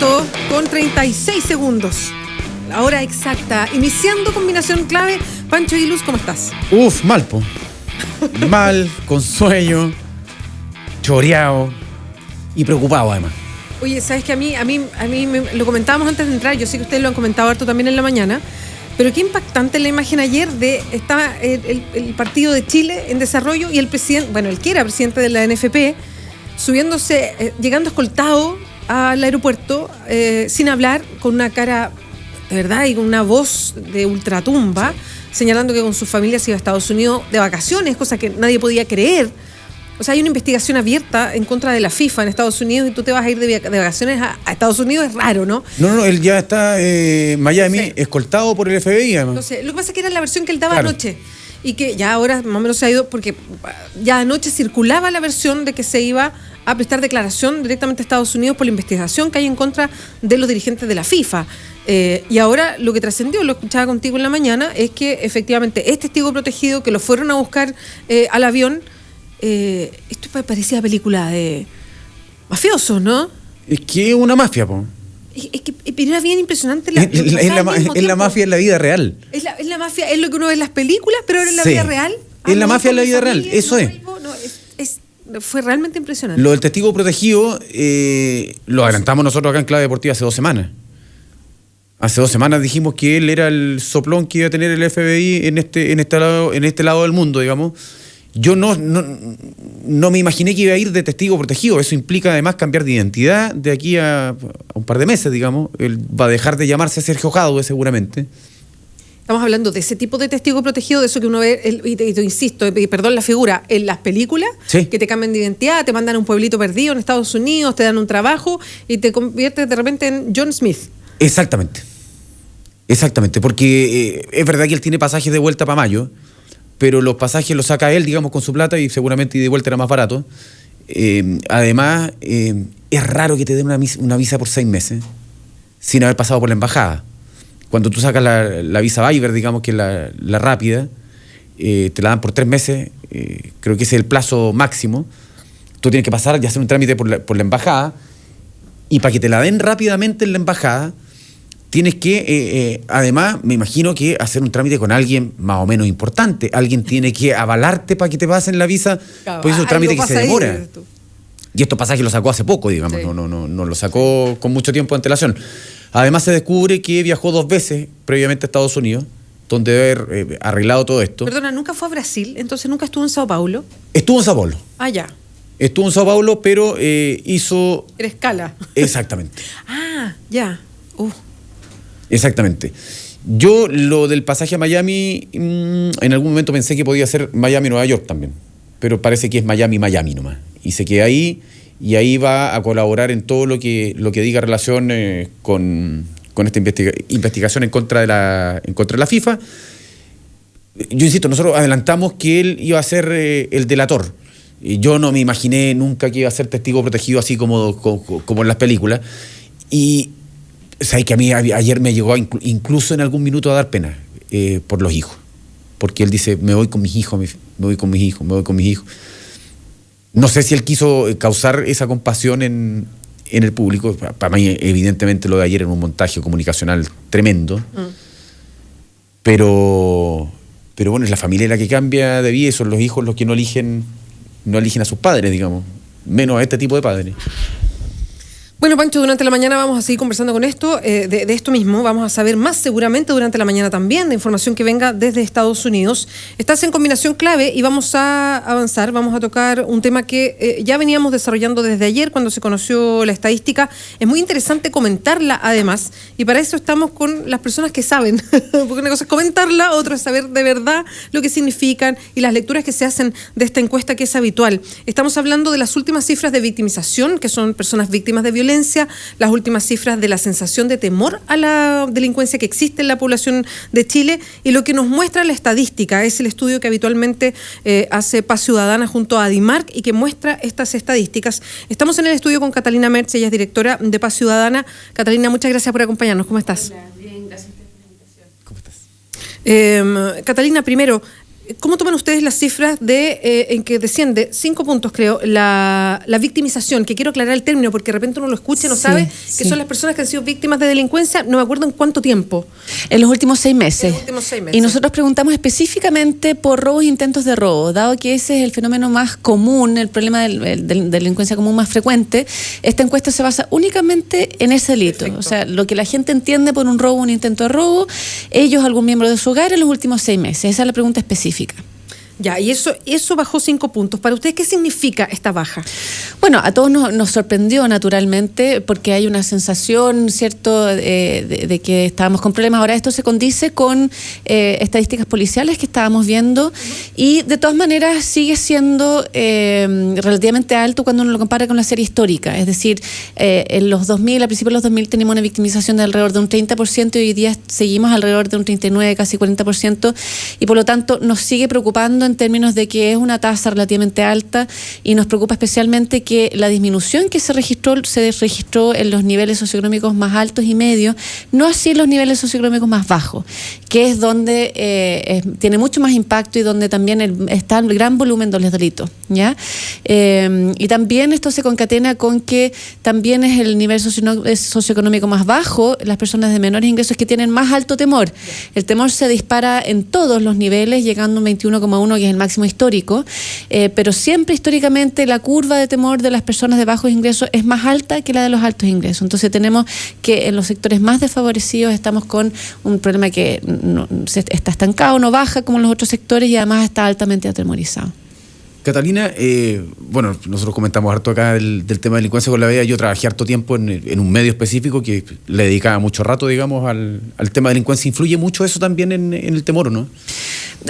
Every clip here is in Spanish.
8:36. La hora exacta. Iniciando combinación clave. Pancho y Luz, ¿cómo estás? Mal, po. Mal, con sueño, choreado y preocupado además. Oye, ¿sabes que a mí lo comentábamos antes de entrar? Yo sé que ustedes lo han comentado harto también en la mañana. Pero qué impactante la imagen ayer estaba el partido de Chile en desarrollo y el presidente, bueno, el que era presidente de la NFP, subiéndose, llegando escoltado al aeropuerto, sin hablar, con una cara, de verdad, y con una voz de ultratumba, señalando que con su familia se iba a Estados Unidos de vacaciones, cosa que nadie podía creer. O sea, hay una investigación abierta en contra de la FIFA en Estados Unidos y tú te vas a ir de vacaciones a Estados Unidos, es raro, ¿no? No, él ya está en Miami, escoltado por el FBI, además. No sé, lo que pasa es que era la versión que él daba Claro. anoche y que ya ahora más o menos se ha ido, porque ya anoche circulaba la versión de que se iba a prestar declaración directamente a Estados Unidos por la investigación que hay en contra de los dirigentes de la FIFA. Y ahora lo que trascendió, lo escuchaba contigo en la mañana, es que efectivamente es testigo protegido, que lo fueron a buscar al avión. Esto parecía película de mafiosos, ¿no? Es que es una mafia, po. Pero era bien impresionante. Es la mafia en la vida real. Es la mafia, es lo que uno ve en las películas, pero ahora en la vida real. Es la mafia en la vida real, eso es. Fue realmente impresionante. Lo del testigo protegido lo adelantamos nosotros acá en Clave Deportiva hace 2 semanas. Hace 2 semanas dijimos que él era el soplón que iba a tener el FBI en este lado del mundo, digamos. Yo no me imaginé que iba a ir de testigo protegido. Eso implica además cambiar de identidad de aquí a un par de meses, digamos. Él va a dejar de llamarse Sergio Jadue seguramente. Estamos hablando de ese tipo de testigo protegido, de eso que uno ve, y te insisto, perdón la figura, en las películas, sí, que te cambian de identidad, te mandan a un pueblito perdido en Estados Unidos, te dan un trabajo y te conviertes de repente en John Smith. Exactamente, porque es verdad que él tiene pasajes de vuelta para mayo, pero los pasajes los saca él, digamos, con su plata y seguramente de vuelta era más barato. Además, es raro que te den una visa por 6 meses sin haber pasado por la embajada. Cuando tú sacas la visa Viber, digamos que es la rápida, te la dan por 3 meses, creo que ese es el plazo máximo. Tú tienes que pasar y hacer un trámite por la embajada, y para que te la den rápidamente en la embajada, tienes que, además, me imagino que hacer un trámite con alguien más o menos importante. Alguien tiene que avalarte para que te pasen la visa, pues es un trámite que se demora. Y estos pasajes los sacó hace poco, digamos, sí. No lo sacó con mucho tiempo de antelación. Además se descubre que viajó 2 veces previamente a Estados Unidos, donde debe haber arreglado todo esto. Perdona, ¿nunca fue a Brasil? Entonces nunca estuvo en Sao Paulo. Estuvo en Sao Paulo. Ah, ya. Estuvo en Sao Paulo, pero hizo... Era escala. Exactamente. Ah, ya. Exactamente. Yo lo del pasaje a Miami, en algún momento pensé que podía ser Miami-Nueva York también, pero parece que es Miami-Miami nomás. Y se queda ahí, y ahí va a colaborar en todo lo que diga relación con esta investigación en contra de la FIFA. Yo insisto, nosotros adelantamos que él iba a ser el delator. Yo no me imaginé nunca que iba a ser testigo protegido así como en las películas. Y sabes que a mí ayer me llegó incluso en algún minuto a dar pena por los hijos. Porque él dice, me voy con mis hijos, me voy con mis hijos. No sé si él quiso causar esa compasión en el público. Para mí, evidentemente, lo de ayer era un montaje comunicacional tremendo. Pero bueno, es la familia la que cambia de vida y son los hijos los que no eligen a sus padres, digamos. Menos a este tipo de padres. Bueno, Pancho, durante la mañana vamos a seguir conversando con esto, de esto mismo. Vamos a saber más seguramente durante la mañana también de información que venga desde Estados Unidos. Estás en combinación clave y vamos a avanzar. Vamos a tocar un tema que ya veníamos desarrollando desde ayer cuando se conoció la estadística. Es muy interesante comentarla además, y para eso estamos con las personas que saben. Porque una cosa es comentarla, otra es saber de verdad lo que significan y las lecturas que se hacen de esta encuesta que es habitual. Estamos hablando de las últimas cifras de victimización, que son personas víctimas de violencia, las últimas cifras de la sensación de temor a la delincuencia que existe en la población de Chile, y lo que nos muestra la estadística es el estudio que habitualmente hace Paz Ciudadana junto a Adimark y que muestra estas estadísticas. Estamos en el estudio con Catalina Merz, ella es directora de Paz Ciudadana. Catalina, muchas gracias por acompañarnos. ¿Cómo estás? Hola, bien, gracias por la invitación. ¿Cómo estás? Catalina, primero, ¿Cómo toman ustedes las cifras en que desciende 5 puntos, creo, la victimización? Que quiero aclarar el término porque de repente uno lo escucha y no sabe que son las personas que han sido víctimas de delincuencia, no me acuerdo en cuánto tiempo. En los últimos 6 meses. En los últimos 6 meses. Y nosotros preguntamos específicamente por robos e intentos de robo, dado que ese es el fenómeno más común, el problema de delincuencia común más frecuente. Esta encuesta se basa únicamente en ese delito. Perfecto. O sea, lo que la gente entiende por un robo, un intento de robo, ellos, algún miembro de su hogar en los últimos 6 meses. Esa es la pregunta específica. Ya, y eso bajó 5 puntos. ¿Para ustedes qué significa esta baja? Bueno, a todos nos sorprendió naturalmente porque hay una sensación, ¿cierto?, de que estábamos con problemas. Ahora esto se condice con estadísticas policiales que estábamos viendo y de todas maneras sigue siendo relativamente alto cuando uno lo compara con la serie histórica. Es decir, en los 2000, a principios de los 2000 teníamos una victimización de alrededor de un 30% y hoy día seguimos alrededor de un 39%, casi 40%, y por lo tanto nos sigue preocupando en términos de que es una tasa relativamente alta y nos preocupa especialmente que la disminución que se registró en los niveles socioeconómicos más altos y medios, no así en los niveles socioeconómicos más bajos, que es donde tiene mucho más impacto y donde también está el gran volumen de los delitos, ¿ya? Y también esto se concatena con que también es el nivel socioeconómico más bajo, las personas de menores ingresos que tienen más alto temor. El temor se dispara en todos los niveles, llegando a un 21,1, que es el máximo histórico, pero siempre históricamente la curva de temor de las personas de bajos ingresos es más alta que la de los altos ingresos. Entonces tenemos que en los sectores más desfavorecidos estamos con un problema que está estancado, no baja como en los otros sectores y además está altamente atemorizado. Catalina, bueno, nosotros comentamos harto acá del tema de delincuencia con la vea. Yo trabajé harto tiempo en un medio específico que le dedicaba mucho rato, digamos, al tema de delincuencia. ¿Influye mucho eso también en el temor o no?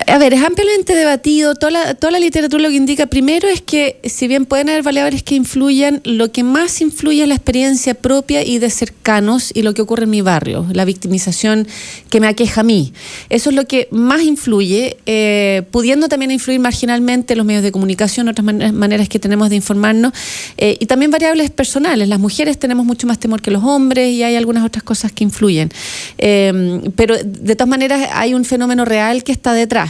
A ver, es ampliamente debatido. Toda la literatura lo que indica primero es que, si bien pueden haber variables que influyan, lo que más influye es la experiencia propia y de cercanos y lo que ocurre en mi barrio, la victimización que me aqueja a mí. Eso es lo que más influye, pudiendo también influir marginalmente los medios de comunicación, otras maneras que tenemos de informarnos, y también variables personales. Las mujeres tenemos mucho más temor que los hombres y hay algunas otras cosas que influyen. Pero de todas maneras hay un fenómeno real que está detrás.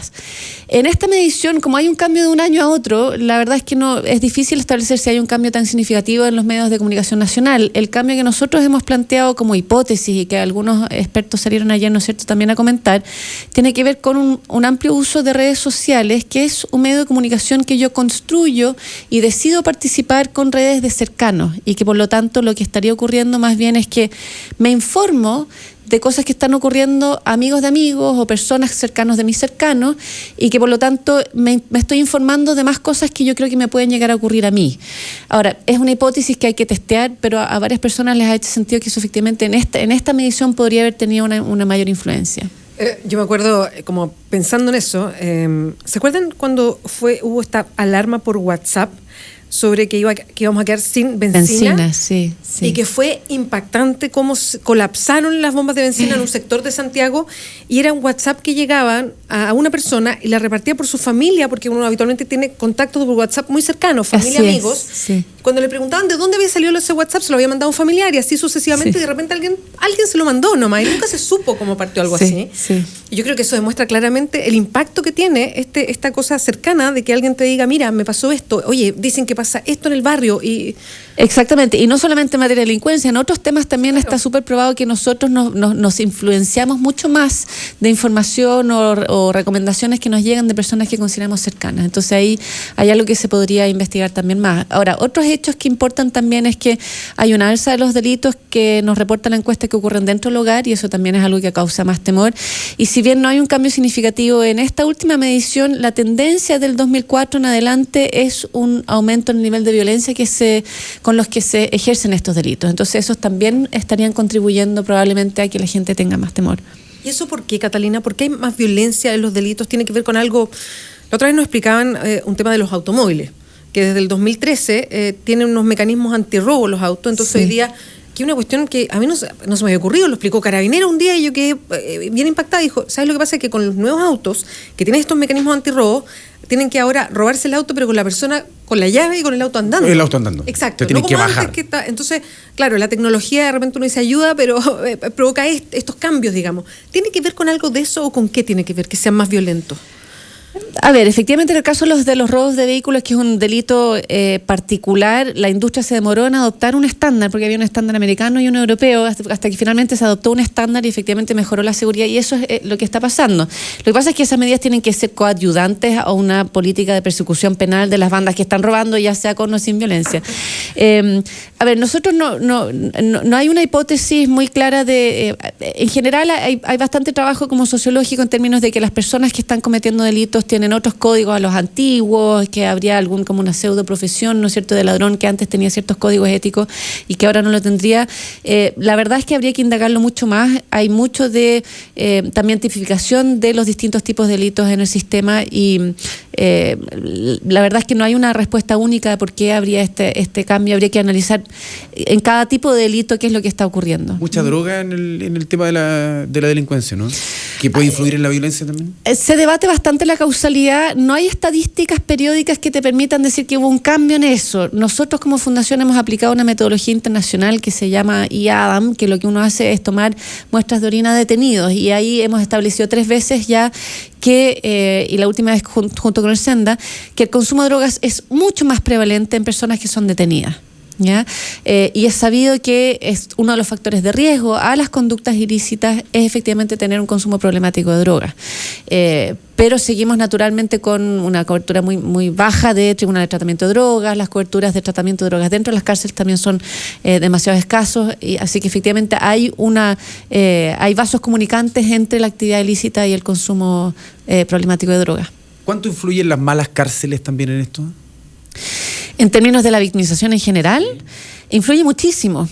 En esta medición, como hay un cambio de un año a otro, la verdad es que no es difícil establecer si hay un cambio tan significativo en los medios de comunicación nacional. El cambio que nosotros hemos planteado como hipótesis y que algunos expertos salieron ayer, ¿no es cierto?, también a comentar, tiene que ver con un amplio uso de redes sociales, que es un medio de comunicación que yo construyo y decido participar con redes de cercanos y que por lo tanto lo que estaría ocurriendo más bien es que me informo de cosas que están ocurriendo a amigos de amigos o personas cercanos de mis cercanos y que por lo tanto me estoy informando de más cosas que yo creo que me pueden llegar a ocurrir a mí. Ahora, es una hipótesis que hay que testear, pero a varias personas les ha hecho sentido que eso efectivamente en esta medición podría haber tenido una mayor influencia. Yo me acuerdo, como pensando en eso, ¿se acuerdan cuando hubo esta alarma por WhatsApp sobre que íbamos a quedar sin benzina? Sí. Y que fue impactante cómo colapsaron las bombas de benzina en un sector de Santiago y era un WhatsApp que llegaban a una persona y la repartía por su familia, porque uno habitualmente tiene contactos por WhatsApp muy cercanos, familia, amigos. Sí. Cuando le preguntaban de dónde había salido ese WhatsApp, se lo había mandado un familiar y así sucesivamente, y de repente alguien se lo mandó nomás y nunca se supo cómo partió algo así. Sí. Y yo creo que eso demuestra claramente el impacto que tiene esta cosa cercana de que alguien te diga, mira, me pasó esto, oye, dicen que pasa esto en el barrio y... Exactamente, y no solamente en materia de delincuencia, en otros temas también está súper probado que nosotros nos influenciamos mucho más de información o recomendaciones que nos llegan de personas que consideramos cercanas. Entonces ahí hay algo que se podría investigar también más. Ahora, otros hechos que importan también es que hay una alza de los delitos que nos reporta la encuesta que ocurren dentro del hogar y eso también es algo que causa más temor. Y si bien no hay un cambio significativo en esta última medición, la tendencia del 2004 en adelante es un aumento en el nivel de violencia con los que se ejercen estos delitos. Entonces esos también estarían contribuyendo probablemente a que la gente tenga más temor. ¿Y eso por qué, Catalina? ¿Por qué hay más violencia en los delitos? ¿Tiene que ver con algo? La otra vez nos explicaban un tema de los automóviles, que desde el 2013 tienen unos mecanismos antirrobo los autos, entonces hoy día, que es una cuestión que a mí no se me había ocurrido, lo explicó Carabinero un día y yo quedé bien impactada, dijo, ¿sabes lo que pasa? Es que con los nuevos autos que tienen estos mecanismos antirrobo, tienen que ahora robarse el auto, pero con la persona, con la llave y con el auto andando. El auto andando. Exacto. Te tienen que bajar. Entonces, claro, la tecnología de repente uno dice ayuda, pero provoca estos cambios, digamos. ¿Tiene que ver con algo de eso o con qué tiene que ver que sean más violentos? A ver, efectivamente en el caso de los robos de vehículos, que es un delito particular, la industria se demoró en adoptar un estándar, porque había un estándar americano y uno europeo, hasta que finalmente se adoptó un estándar y efectivamente mejoró la seguridad, y eso es lo que está pasando. Lo que pasa es que esas medidas tienen que ser coadyuvantes a una política de persecución penal de las bandas que están robando, ya sea con o sin violencia. A ver, nosotros no hay una hipótesis muy clara de... en general hay bastante trabajo como sociológico en términos de que las personas que están cometiendo delitos tienen otros códigos a los antiguos, que habría como una pseudo profesión, ¿no es cierto?, de ladrón que antes tenía ciertos códigos éticos y que ahora no lo tendría. La verdad es que habría que indagarlo mucho más. Hay mucho de también tipificación de los distintos tipos de delitos en el sistema y la verdad es que no hay una respuesta única de por qué habría este cambio. Habría que analizar en cada tipo de delito qué es lo que está ocurriendo. Mucha droga en el tema de la delincuencia, ¿no? ¿Que puede influir en la violencia también? Se debate bastante la causalidad. No hay estadísticas periódicas que te permitan decir que hubo un cambio en eso. Nosotros como fundación hemos aplicado una metodología internacional que se llama IADAM, que lo que uno hace es tomar muestras de orina de detenidos, y ahí hemos establecido 3 veces ya que, y la última vez junto con el SENDA, que el consumo de drogas es mucho más prevalente en personas que son detenidas. ¿Ya? Y es sabido que es uno de los factores de riesgo a las conductas ilícitas es efectivamente tener un consumo problemático de drogas. Pero seguimos naturalmente con una cobertura muy, muy baja de tribunales de tratamiento de drogas. Las coberturas de tratamiento de drogas dentro de las cárceles también son demasiado escasos, y así que efectivamente hay vasos comunicantes entre la actividad ilícita y el consumo problemático de drogas. ¿Cuánto influyen las malas cárceles también en esto? En términos de la victimización en general, influye muchísimo.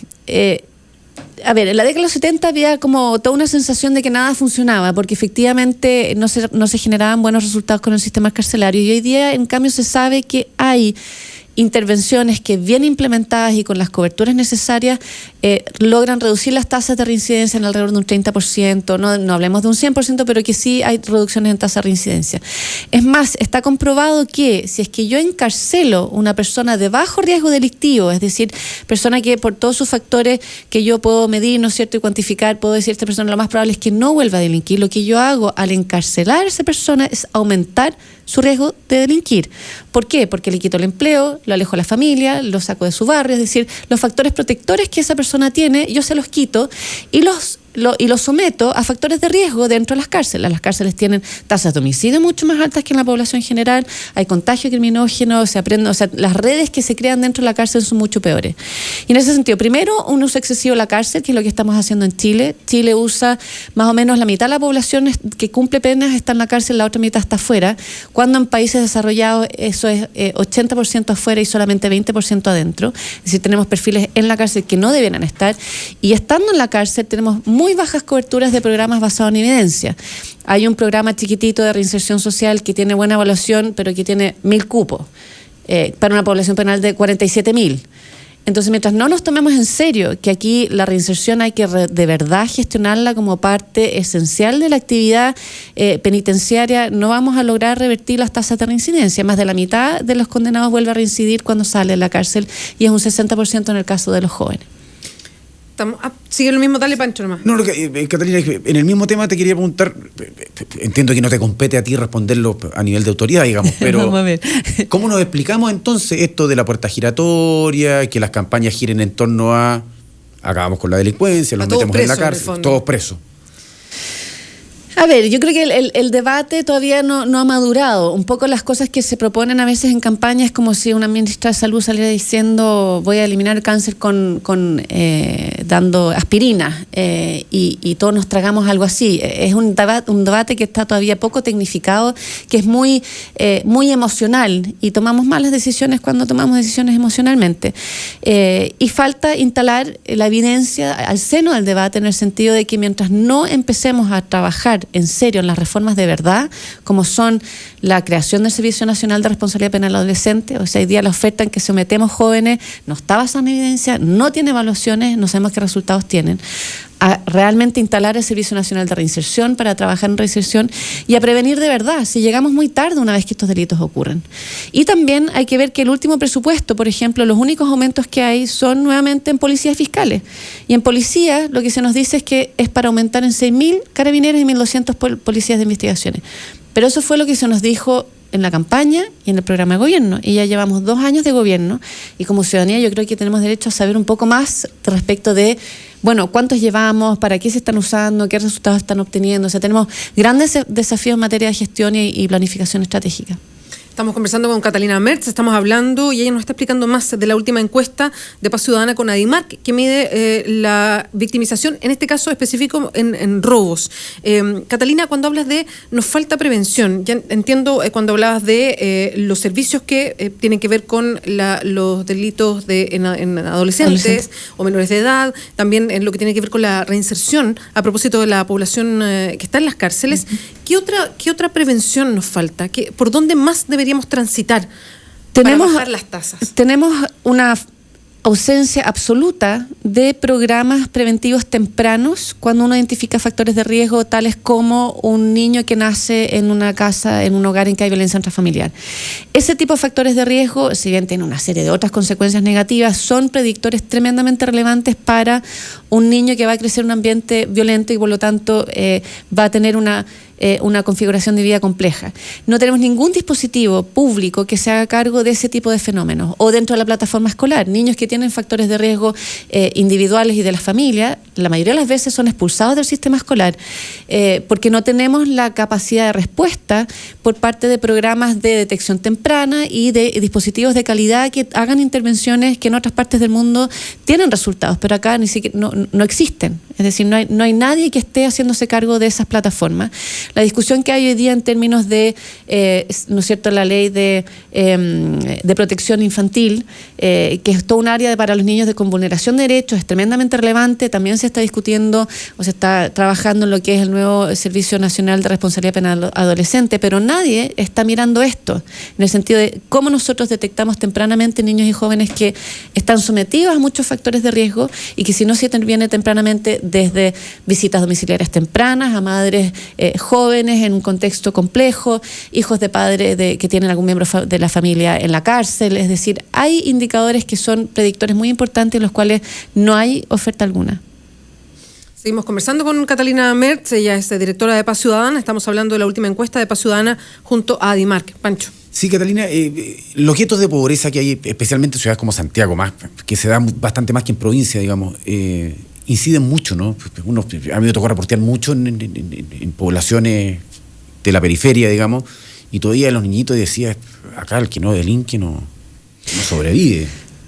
A ver, en la década de los 70 había como toda una sensación de que nada funcionaba, porque efectivamente no se generaban buenos resultados con el sistema carcelario, y hoy día, en cambio, se sabe que hay intervenciones que bien implementadas y con las coberturas necesarias logran reducir las tasas de reincidencia en alrededor de un 30%, no hablemos de un 100%, pero que sí hay reducciones en tasa de reincidencia. Es más, está comprobado que si es que yo encarcelo una persona de bajo riesgo delictivo, es decir, persona que por todos sus factores que yo puedo medir, ¿no es cierto?, y cuantificar, puedo decir, esta persona lo más probable es que no vuelva a delinquir, lo que yo hago al encarcelar a esa persona es aumentar su riesgo de delinquir. ¿Por qué? Porque le quito el empleo, lo alejo a la familia, lo saco de su barrio, es decir, los factores protectores que esa persona tiene, yo se los quito y los someto a factores de riesgo dentro de las cárceles. Las cárceles tienen tasas de homicidio mucho más altas que en la población general, hay contagio criminógeno, las redes que se crean dentro de la cárcel son mucho peores. Y en ese sentido, primero, un uso excesivo de la cárcel, que es lo que estamos haciendo en Chile. Chile usa más o menos la mitad de la población que cumple penas está en la cárcel, la otra mitad está afuera, cuando en países desarrollados eso es 80% afuera y solamente 20% adentro. Es decir, tenemos perfiles en la cárcel que no debieran estar, y estando en la cárcel tenemos muy bajas coberturas de programas basados en evidencia. Hay un programa chiquitito de reinserción social que tiene buena evaluación, pero que tiene 1.000 cupos para una población penal de 47.000. Entonces, mientras no nos tomemos en serio que aquí la reinserción hay que de verdad gestionarla como parte esencial de la actividad penitenciaria, no vamos a lograr revertir las tasas de reincidencia. Más de la mitad de los condenados vuelve a reincidir cuando sale de la cárcel, y es un 60% en el caso de los jóvenes. Sigue lo mismo, dale, Pancho, nomás. No, Catalina, en el mismo tema te quería preguntar, entiendo que no te compete a ti responderlo a nivel de autoridad, digamos, pero Vamos a ver. ¿Cómo nos explicamos entonces esto de la puerta giratoria, que las campañas giren en torno a acabamos con la delincuencia, los metemos en la cárcel, todos presos? A ver, yo creo que el debate todavía no ha madurado. Un poco las cosas que se proponen a veces en campaña es como si una ministra de salud saliera diciendo voy a eliminar el cáncer dando aspirina y todos nos tragamos algo así. Es un debate que está todavía poco tecnificado, que es muy emocional, y tomamos malas decisiones cuando tomamos decisiones emocionalmente. Y falta instalar la evidencia al seno del debate, en el sentido de que mientras no empecemos a trabajar en serio en las reformas de verdad, como son la creación del Servicio Nacional de Responsabilidad Penal Adolescente, o sea, hoy día la oferta en que sometemos jóvenes no está basada en evidencia, no tiene evaluaciones, no sabemos qué resultados tienen, a realmente instalar el Servicio Nacional de Reinserción para trabajar en reinserción y a prevenir de verdad si llegamos muy tarde una vez que estos delitos ocurren. Y también hay que ver que el último presupuesto, por ejemplo, los únicos aumentos que hay son nuevamente en policías fiscales. Y en policía lo que se nos dice es que es para aumentar en 6.000 carabineros y 1.200 policías de investigaciones. Pero eso fue lo que se nos dijo en la campaña y en el programa de gobierno. Y ya llevamos 2 años de gobierno y como ciudadanía yo creo que tenemos derecho a saber un poco más respecto de, bueno, cuántos llevamos, para qué se están usando, qué resultados están obteniendo. O sea, tenemos grandes desafíos en materia de gestión y planificación estratégica. Estamos conversando con Catalina Merz, estamos hablando y ella nos está explicando más de la última encuesta de Paz Ciudadana con Adimark, que mide la victimización, en este caso específico en robos. Catalina, cuando hablas de nos falta prevención, ya entiendo cuando hablabas de los servicios que tienen que ver con los delitos en adolescentes o menores de edad, también en lo que tiene que ver con la reinserción a propósito de la población que está en las cárceles. ¿Qué otra prevención nos falta? ¿Por dónde más deberíamos transitar para bajar las tasas? Tenemos una ausencia absoluta de programas preventivos tempranos cuando uno identifica factores de riesgo tales como un niño que nace en una casa, en un hogar en que hay violencia intrafamiliar. Ese tipo de factores de riesgo, si bien tienen una serie de otras consecuencias negativas, son predictores tremendamente relevantes para un niño que va a crecer en un ambiente violento y por lo tanto va a tener una configuración de vida compleja. No tenemos ningún dispositivo público que se haga cargo de ese tipo de fenómenos. O dentro de la plataforma escolar, niños que tienen factores de riesgo individuales y de la familia, la mayoría de las veces son expulsados del sistema escolar porque no tenemos la capacidad de respuesta por parte de programas de detección temprana y de dispositivos de calidad que hagan intervenciones que en otras partes del mundo tienen resultados, pero acá ni siquiera no existen. Es decir, no hay nadie que esté haciéndose cargo de esas plataformas. La discusión que hay hoy día en términos de, ¿no es cierto?, la ley de protección infantil, que es todo un área para los niños con vulneración de derechos, es tremendamente relevante. También se está discutiendo o se está trabajando en lo que es el nuevo Servicio Nacional de Responsabilidad Penal Adolescente, pero nadie está mirando esto, en el sentido de cómo nosotros detectamos tempranamente niños y jóvenes que están sometidos a muchos factores de riesgo y que si no se interviene tempranamente desde visitas domiciliarias tempranas a madres jóvenes en un contexto complejo, hijos de padres que tienen algún miembro de la familia en la cárcel. Es decir, hay indicadores que son predictores muy importantes en los cuales no hay oferta alguna. Seguimos conversando con Catalina Merz, ella es directora de Paz Ciudadana. Estamos hablando de la última encuesta de Paz Ciudadana junto a Adimark. Pancho. Sí, Catalina, los guetos de pobreza que hay, especialmente en ciudades como Santiago, que se dan bastante más que en provincia, digamos, inciden mucho, ¿no? A mí me tocó reportear mucho en poblaciones de la periferia, digamos, y todavía los niñitos decían, acá el que no delinque no sobrevive.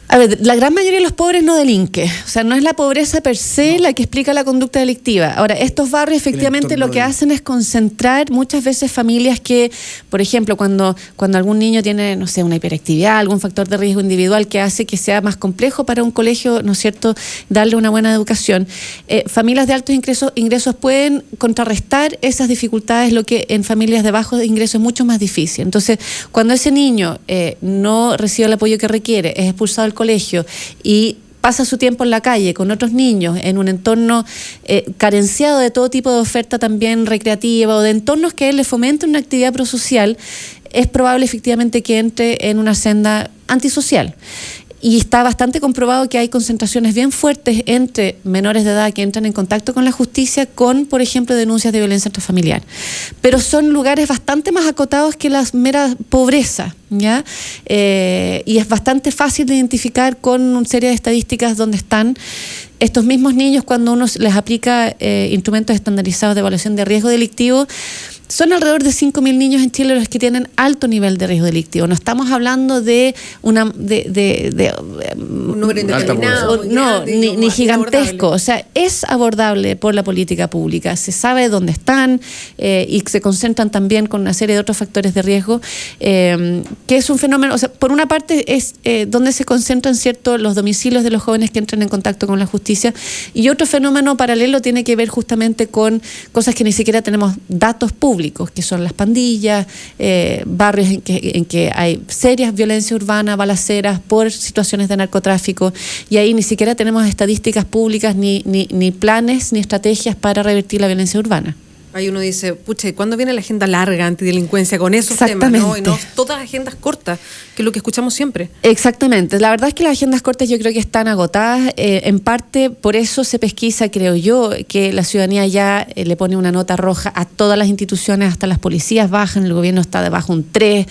A ver, la gran mayoría de los pobres no delinque. O sea, no es la pobreza per se la que explica la conducta delictiva. Ahora, estos barrios efectivamente lo que hacen es concentrar muchas veces familias que, por ejemplo, cuando algún niño tiene, no sé, una hiperactividad, algún factor de riesgo individual que hace que sea más complejo para un colegio, ¿no es cierto?, darle una buena educación. Familias de altos ingresos pueden contrarrestar esas dificultades, lo que en familias de bajos ingresos es mucho más difícil. Entonces, cuando ese niño no recibe el apoyo que requiere, es expulsado del colegio y pasa su tiempo en la calle con otros niños en un entorno carenciado de todo tipo de oferta también recreativa o de entornos que le fomenten una actividad prosocial, es probable efectivamente que entre en una senda antisocial. Y está bastante comprobado que hay concentraciones bien fuertes entre menores de edad que entran en contacto con la justicia con, por ejemplo, denuncias de violencia intrafamiliar. Pero son lugares bastante más acotados que la mera pobreza, ¿ya? Y es bastante fácil de identificar con una serie de estadísticas donde están estos mismos niños cuando uno les aplica instrumentos estandarizados de evaluación de riesgo delictivo. Son alrededor de 5.000 niños en Chile los que tienen alto nivel de riesgo delictivo. No estamos hablando de un número indeterminado, ni gigantesco. O sea, es abordable por la política pública. Se sabe dónde están y se concentran también con una serie de otros factores de riesgo, que es un fenómeno. O sea, por una parte es donde se concentran, ¿cierto?, los domicilios de los jóvenes que entran en contacto con la justicia, y otro fenómeno paralelo tiene que ver justamente con cosas que ni siquiera tenemos datos públicos, que son las pandillas, barrios en que hay serias violencia urbana, balaceras por situaciones de narcotráfico, y ahí ni siquiera tenemos estadísticas públicas ni planes ni estrategias para revertir la violencia urbana. Ahí uno dice, pucha, ¿y cuándo viene la agenda larga antidelincuencia con esos temas? Exactamente. Y no todas agendas cortas, que es lo que escuchamos siempre. Exactamente. La verdad es que las agendas cortas yo creo que están agotadas. En parte por eso se pesquisa, creo yo, que la ciudadanía ya le pone una nota roja a todas las instituciones, hasta las policías bajan, el gobierno está debajo un 3,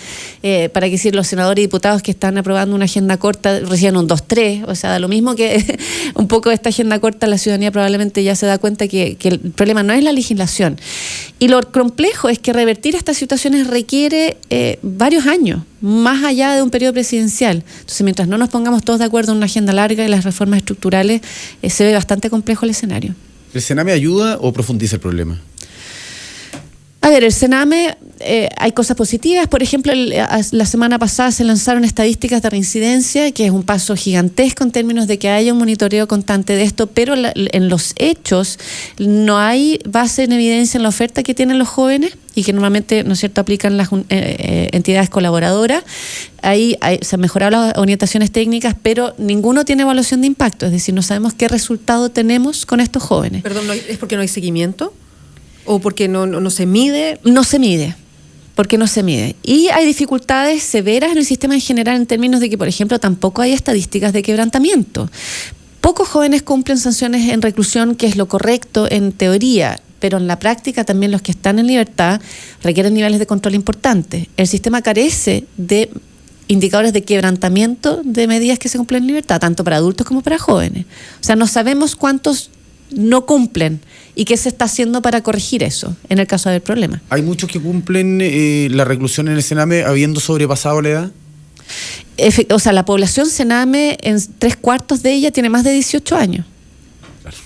para que decir los senadores y diputados que están aprobando una agenda corta reciben un 2-3, o sea, da lo mismo que un poco esta agenda corta, la ciudadanía probablemente ya se da cuenta que el problema no es la legislación. Y lo complejo es que revertir estas situaciones requiere varios años, más allá de un periodo presidencial. Entonces, mientras no nos pongamos todos de acuerdo en una agenda larga y las reformas estructurales, se ve bastante complejo el escenario. ¿El Sename ayuda o profundiza el problema? A ver, el Sename, hay cosas positivas. Por ejemplo, la semana pasada se lanzaron estadísticas de reincidencia, que es un paso gigantesco en términos de que haya un monitoreo constante de esto, pero en los hechos no hay base en evidencia en la oferta que tienen los jóvenes y que normalmente, ¿no es cierto?, aplican las entidades colaboradoras. Ahí se han mejorado las orientaciones técnicas, pero ninguno tiene evaluación de impacto, es decir, no sabemos qué resultado tenemos con estos jóvenes. Perdón, ¿es porque no hay seguimiento? ¿O porque no se mide? No se mide, porque no se mide. Y hay dificultades severas en el sistema en general en términos de que, por ejemplo, tampoco hay estadísticas de quebrantamiento. Pocos jóvenes cumplen sanciones en reclusión, que es lo correcto en teoría, pero en la práctica también los que están en libertad requieren niveles de control importantes. El sistema carece de indicadores de quebrantamiento de medidas que se cumplen en libertad, tanto para adultos como para jóvenes. O sea, no sabemos cuántos no cumplen y qué se está haciendo para corregir eso en el caso del problema. ¿Hay muchos que cumplen la reclusión en el Sename habiendo sobrepasado la edad? O sea, la población Sename, en 3/4 de ella tiene más de 18 años. Claro.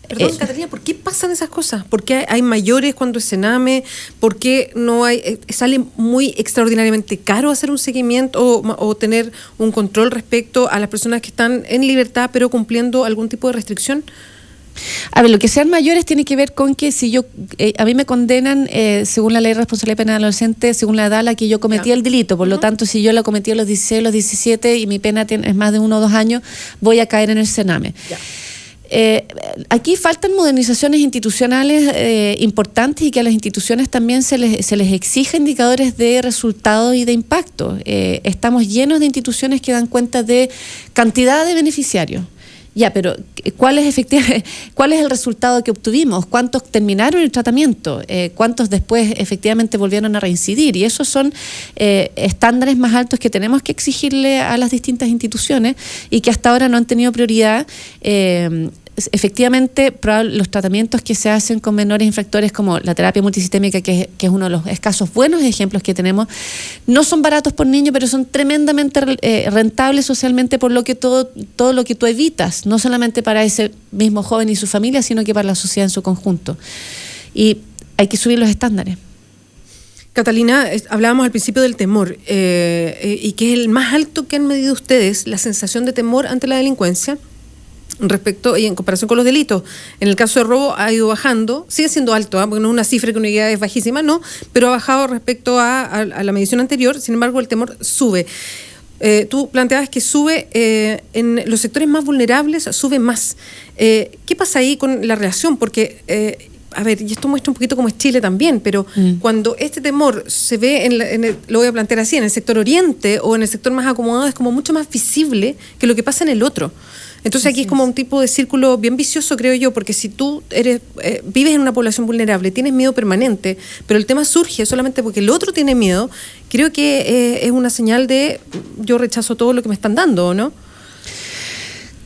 Perdón, Catalina, ¿por qué pasan esas cosas? ¿Por qué hay mayores cuando es Sename? ¿Por qué no hay, sale muy extraordinariamente caro hacer un seguimiento o tener un control respecto a las personas que están en libertad pero cumpliendo algún tipo de restricción? A ver, lo que sean mayores tiene que ver con que si a mí me condenan según la ley de responsabilidad penal del adolescente, según la edad a la que yo cometí el delito. Por lo tanto, si yo la cometí a los 16, los 17 y mi pena es más de 1 o 2 años, voy a caer en el Sename. Aquí faltan modernizaciones institucionales importantes y que a las instituciones también se les exige indicadores de resultados y de impacto. Estamos llenos de instituciones que dan cuenta de cantidad de beneficiarios. Ya, pero ¿cuál es el resultado que obtuvimos? ¿Cuántos terminaron el tratamiento? ¿Cuántos después efectivamente volvieron a reincidir? Y esos son estándares más altos que tenemos que exigirle a las distintas instituciones y que hasta ahora no han tenido prioridad. Efectivamente, los tratamientos que se hacen con menores infractores, como la terapia multisistémica, que es uno de los escasos buenos ejemplos que tenemos, no son baratos por niño, pero son tremendamente rentables socialmente por todo lo que tú evitas, no solamente para ese mismo joven y su familia, sino que para la sociedad en su conjunto. Y hay que subir los estándares. Catalina, hablábamos al principio del temor, y que es el más alto que han medido ustedes, la sensación de temor ante la delincuencia. Respecto y en comparación con los delitos, en el caso de robo ha ido bajando, sigue siendo alto, porque no es una cifra que una idea es bajísima, no, pero ha bajado respecto a la medición anterior. Sin embargo, el temor sube. Tú planteabas que sube en los sectores más vulnerables, sube más. ¿Qué pasa ahí con la relación? Porque a ver, y esto muestra un poquito cómo es Chile también, pero cuando este temor se ve, lo voy a plantear así, en el sector oriente o en el sector más acomodado, es como mucho más visible que lo que pasa en el otro. Entonces aquí es como un tipo de círculo bien vicioso, creo yo, porque si tú vives en una población vulnerable, tienes miedo permanente, pero el tema surge solamente porque el otro tiene miedo, creo que es una señal de yo rechazo todo lo que me están dando, ¿o no?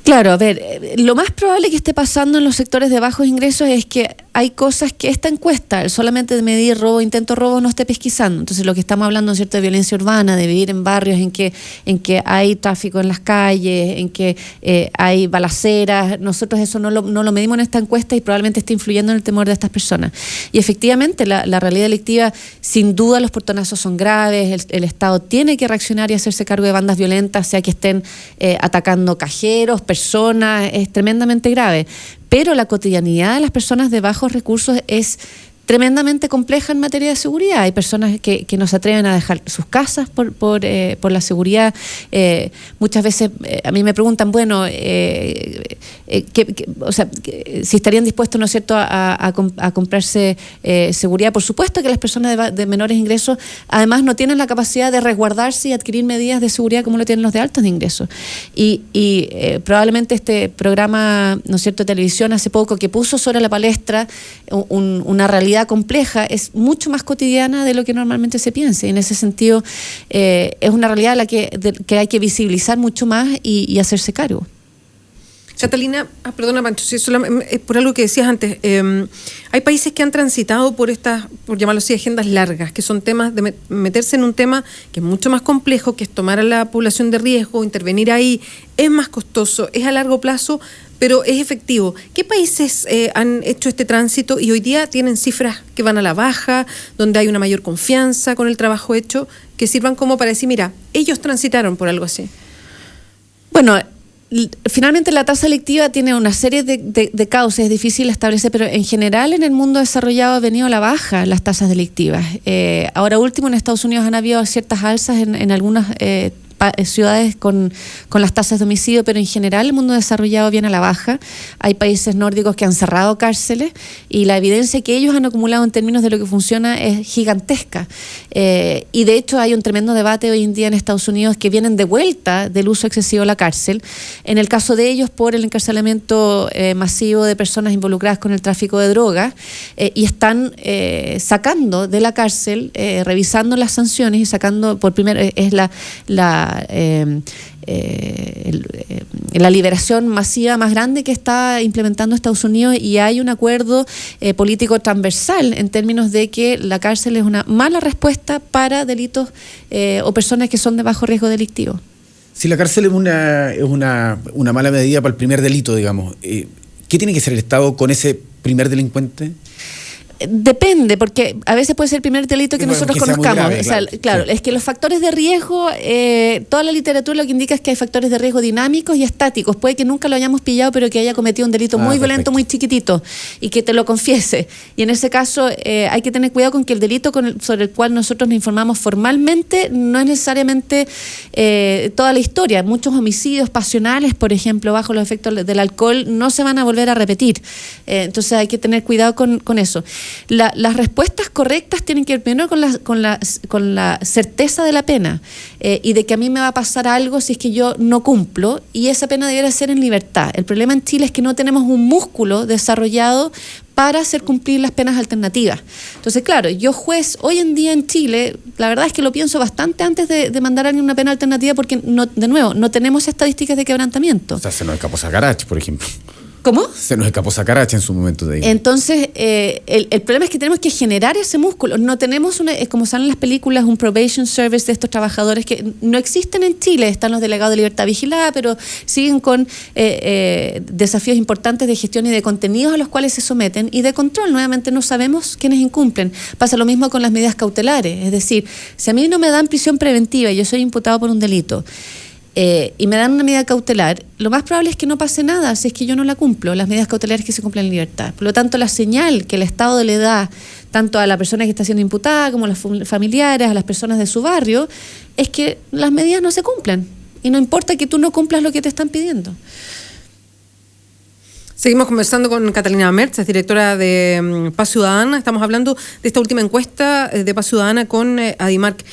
Claro, a ver, lo más probable que esté pasando en los sectores de bajos ingresos es que hay cosas que esta encuesta, solamente de medir robo, intento robo, no esté pesquisando. Entonces, lo que estamos hablando, ¿cierto?, de violencia urbana, de vivir en barrios en que hay tráfico en las calles, en que hay balaceras, nosotros eso no lo medimos en esta encuesta y probablemente esté influyendo en el temor de estas personas. Y efectivamente, la realidad delictiva, sin duda, los portonazos son graves, el Estado tiene que reaccionar y hacerse cargo de bandas violentas, sea que estén atacando cajeros, personas, es tremendamente grave. Pero la cotidianidad de las personas de bajos recursos es tremendamente compleja en materia de seguridad. Hay personas que no se atreven a dejar sus casas por la seguridad. Muchas veces a mí me preguntan, bueno, si estarían dispuestos, ¿no es cierto?, a comprarse seguridad. Por supuesto que las personas de menores ingresos además no tienen la capacidad de resguardarse y adquirir medidas de seguridad como lo tienen los de altos ingresos. Y probablemente este programa, ¿no es cierto?, de televisión hace poco, que puso sobre la palestra una realidad compleja, es mucho más cotidiana de lo que normalmente se piensa. Y en ese sentido es una realidad a la que hay que visibilizar mucho más y hacerse cargo. Catalina, perdona Pancho, si es por algo que decías antes, hay países que han transitado por estas, por llamarlo así, agendas largas, que son temas de meterse en un tema que es mucho más complejo, que es tomar a la población de riesgo, intervenir ahí, es más costoso, es a largo plazo, pero es efectivo. ¿Qué países han hecho este tránsito y hoy día tienen cifras que van a la baja, donde hay una mayor confianza con el trabajo hecho, que sirvan como para decir, mira, ellos transitaron por algo así? Bueno, finalmente la tasa delictiva tiene una serie de causas, es difícil establecer, pero en general en el mundo desarrollado ha venido a la baja las tasas delictivas. Ahora último, en Estados Unidos han habido ciertas alzas en algunas ciudades con las tasas de homicidio, pero en general el mundo desarrollado viene a la baja. Hay países nórdicos que han cerrado cárceles y la evidencia que ellos han acumulado en términos de lo que funciona es gigantesca. Y de hecho hay un tremendo debate hoy en día en Estados Unidos que vienen de vuelta del uso excesivo de la cárcel. En el caso de ellos, por el encarcelamiento masivo de personas involucradas con el tráfico de drogas, y están sacando de la cárcel, revisando las sanciones y sacando por primera vez, es la liberación masiva más grande que está implementando Estados Unidos, y hay un acuerdo político transversal en términos de que la cárcel es una mala respuesta para delitos o personas que son de bajo riesgo delictivo. Si la cárcel es una mala medida para el primer delito, digamos, ¿qué tiene que hacer el Estado con ese primer delincuente? Depende, porque a veces puede ser el primer delito que nosotros conozcamos. Grave, o sea, claro, sí. Es que los factores de riesgo, toda la literatura lo que indica es que hay factores de riesgo dinámicos y estáticos. Puede que nunca lo hayamos pillado, pero que haya cometido un delito muy violento, muy chiquitito, y que te lo confiese. Y en ese caso hay que tener cuidado con que el delito sobre el cual nosotros nos informamos formalmente no es necesariamente toda la historia. Muchos homicidios pasionales, por ejemplo, bajo los efectos del alcohol, no se van a volver a repetir. Entonces hay que tener cuidado con eso. Las respuestas correctas tienen que ver primero con la certeza de la pena y de que a mí me va a pasar algo si es que yo no cumplo, y esa pena debería ser en libertad. El problema en Chile es que no tenemos un músculo desarrollado para hacer cumplir las penas alternativas. Entonces, claro, yo juez, hoy en día en Chile, la verdad es que lo pienso bastante antes de mandar a alguien una pena alternativa, porque, de nuevo, no tenemos estadísticas de quebrantamiento. O sea, se nos escapó Sacarach, por ejemplo. ¿Cómo? Se nos escapó Sacarach en su momento de ahí. Entonces, el problema es que tenemos que generar ese músculo. No tenemos, como salen en las películas, un probation service de estos trabajadores que no existen en Chile. Están los delegados de libertad vigilada, pero siguen con desafíos importantes de gestión y de contenidos a los cuales se someten, y de control. Nuevamente, no sabemos quiénes incumplen. Pasa lo mismo con las medidas cautelares. Es decir, si a mí no me dan prisión preventiva y yo soy imputado por un delito, y me dan una medida cautelar, lo más probable es que no pase nada si es que yo no la cumplo, las medidas cautelares que se cumplen en libertad. Por lo tanto, la señal que el Estado le da tanto a la persona que está siendo imputada como a los familiares, a las personas de su barrio, es que las medidas no se cumplen, y no importa que tú no cumplas lo que te están pidiendo. Seguimos conversando con Catalina Merz, es directora de Paz Ciudadana. Estamos hablando de esta última encuesta de Paz Ciudadana con Adimark.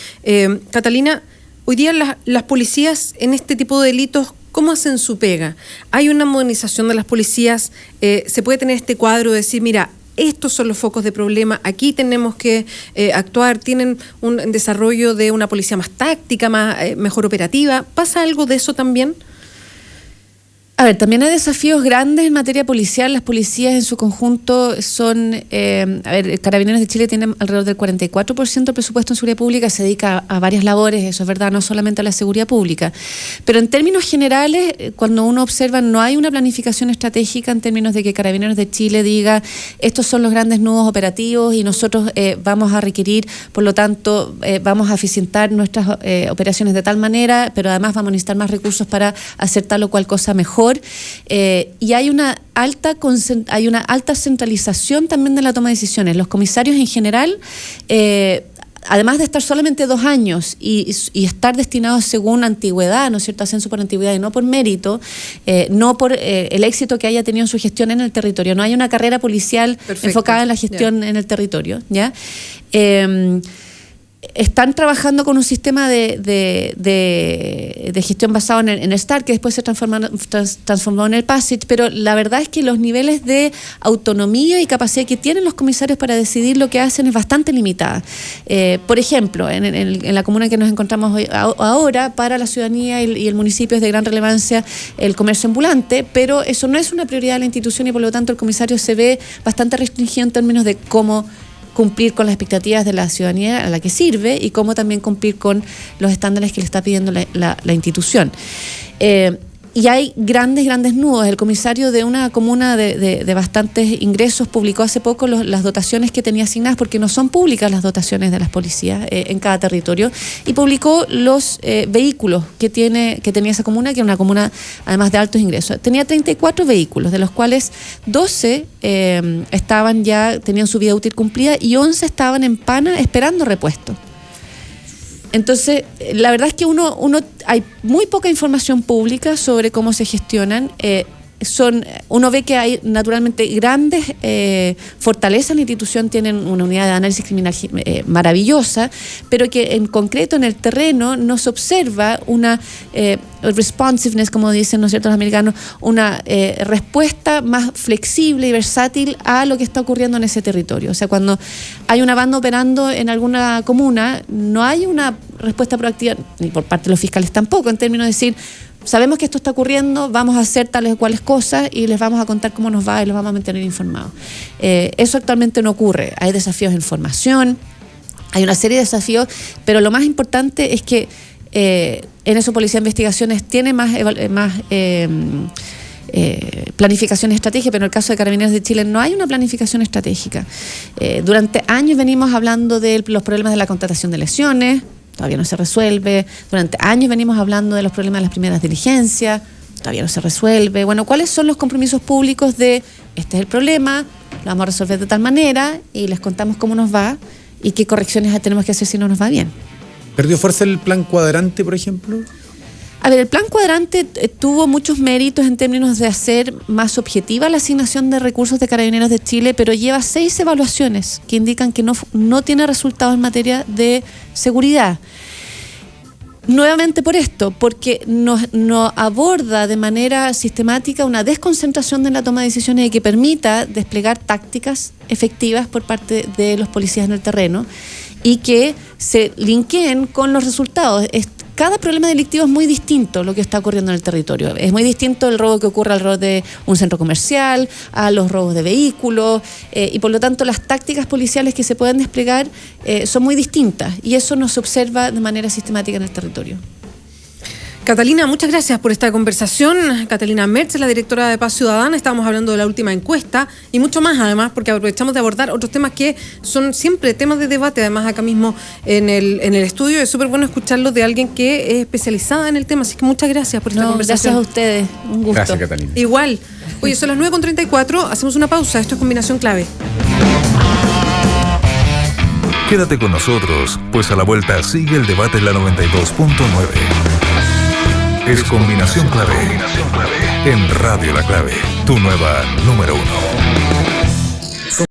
Catalina, hoy día las policías en este tipo de delitos, ¿cómo hacen su pega? ¿Hay una modernización de las policías? ¿Se puede tener este cuadro de decir, mira, estos son los focos de problema, aquí tenemos que actuar? ¿Tienen un desarrollo de una policía más táctica, mejor operativa? ¿Pasa algo de eso también? A ver, también hay desafíos grandes en materia policial. Las policías en su conjunto son... Carabineros de Chile tienen alrededor del 44% del presupuesto en seguridad pública, se dedica a varias labores, eso es verdad, no solamente a la seguridad pública. Pero en términos generales, cuando uno observa, no hay una planificación estratégica en términos de que Carabineros de Chile diga, estos son los grandes nudos operativos y nosotros vamos a requerir, por lo tanto, vamos a eficientar nuestras operaciones de tal manera, pero además vamos a necesitar más recursos para hacer tal o cual cosa mejor. mejor, y hay una alta centralización también de la toma de decisiones. Los comisarios en general, además de estar solamente 2 años y estar destinados según antigüedad, ¿no es cierto?, ascenso por antigüedad y no por mérito, no por el éxito que haya tenido en su gestión en el territorio. No hay una carrera policial enfocada en la gestión en el territorio, ¿ya? Están trabajando con un sistema de gestión basado en el STAR, que después se transformó en el PASIC, pero la verdad es que los niveles de autonomía y capacidad que tienen los comisarios para decidir lo que hacen es bastante limitada. Por ejemplo, en la comuna que nos encontramos ahora, para la ciudadanía y el municipio es de gran relevancia el comercio ambulante, pero eso no es una prioridad de la institución y por lo tanto el comisario se ve bastante restringido en términos de cómo cumplir con las expectativas de la ciudadanía a la que sirve y cómo también cumplir con los estándares que le está pidiendo la institución. Y hay grandes nudos. El comisario de una comuna de bastantes ingresos publicó hace poco las dotaciones que tenía asignadas, porque no son públicas las dotaciones de las policías en cada territorio, y publicó los vehículos que tenía esa comuna, que era una comuna además de altos ingresos. Tenía 34 vehículos, de los cuales 12 tenían su vida útil cumplida y 11 estaban en pana esperando repuesto. Entonces, la verdad es que hay muy poca información pública sobre cómo se gestionan. Uno ve que hay naturalmente grandes fortalezas en la institución, tienen una unidad de análisis criminal maravillosa, pero que en concreto en el terreno no se observa una responsiveness, como dicen, ¿no es cierto?, los americanos, una respuesta más flexible y versátil a lo que está ocurriendo en ese territorio. O sea, cuando hay una banda operando en alguna comuna, no hay una respuesta proactiva, ni por parte de los fiscales tampoco, en términos de decir, sabemos que esto está ocurriendo, vamos a hacer tales o cuales cosas y les vamos a contar cómo nos va y los vamos a mantener informados. Eso actualmente no ocurre. Hay desafíos en formación, hay una serie de desafíos, pero lo más importante es que en eso Policía de Investigaciones tiene más planificación estratégica, pero en el caso de Carabineros de Chile no hay una planificación estratégica. Durante años venimos hablando de los problemas de la contratación de lesiones, todavía no se resuelve. Durante años venimos hablando de los problemas de las primeras diligencias, todavía no se resuelve. Bueno, ¿cuáles son los compromisos públicos de este es el problema, lo vamos a resolver de tal manera y les contamos cómo nos va y qué correcciones tenemos que hacer si no nos va bien? ¿Perdió fuerza el plan cuadrante, por ejemplo? A ver, el plan cuadrante tuvo muchos méritos en términos de hacer más objetiva la asignación de recursos de Carabineros de Chile, pero lleva 6 evaluaciones que indican que no tiene resultados en materia de seguridad. Nuevamente por esto, porque no aborda de manera sistemática una desconcentración de la toma de decisiones y que permita desplegar tácticas efectivas por parte de los policías en el terreno y que se linkeen con los resultados. Cada problema delictivo es muy distinto lo que está ocurriendo en el territorio. Es muy distinto el robo que ocurre al robo de un centro comercial, a los robos de vehículos, y por lo tanto las tácticas policiales que se pueden desplegar son muy distintas y eso no se observa de manera sistemática en el territorio. Catalina, muchas gracias por esta conversación. Catalina Mertz, la directora de Paz Ciudadana. Estábamos hablando de la última encuesta y mucho más, además, porque aprovechamos de abordar otros temas que son siempre temas de debate, además acá mismo en el estudio. Es súper bueno escucharlo de alguien que es especializada en el tema, así que muchas gracias por esta conversación. Gracias a ustedes, un gusto. Gracias, Catalina. Igual. Oye, son las 9:34, hacemos una pausa. Esto es Combinación Clave. Quédate con nosotros, pues a la vuelta sigue el debate en la 92.9. Es Combinación Clave en Radio La Clave, tu nueva número 1.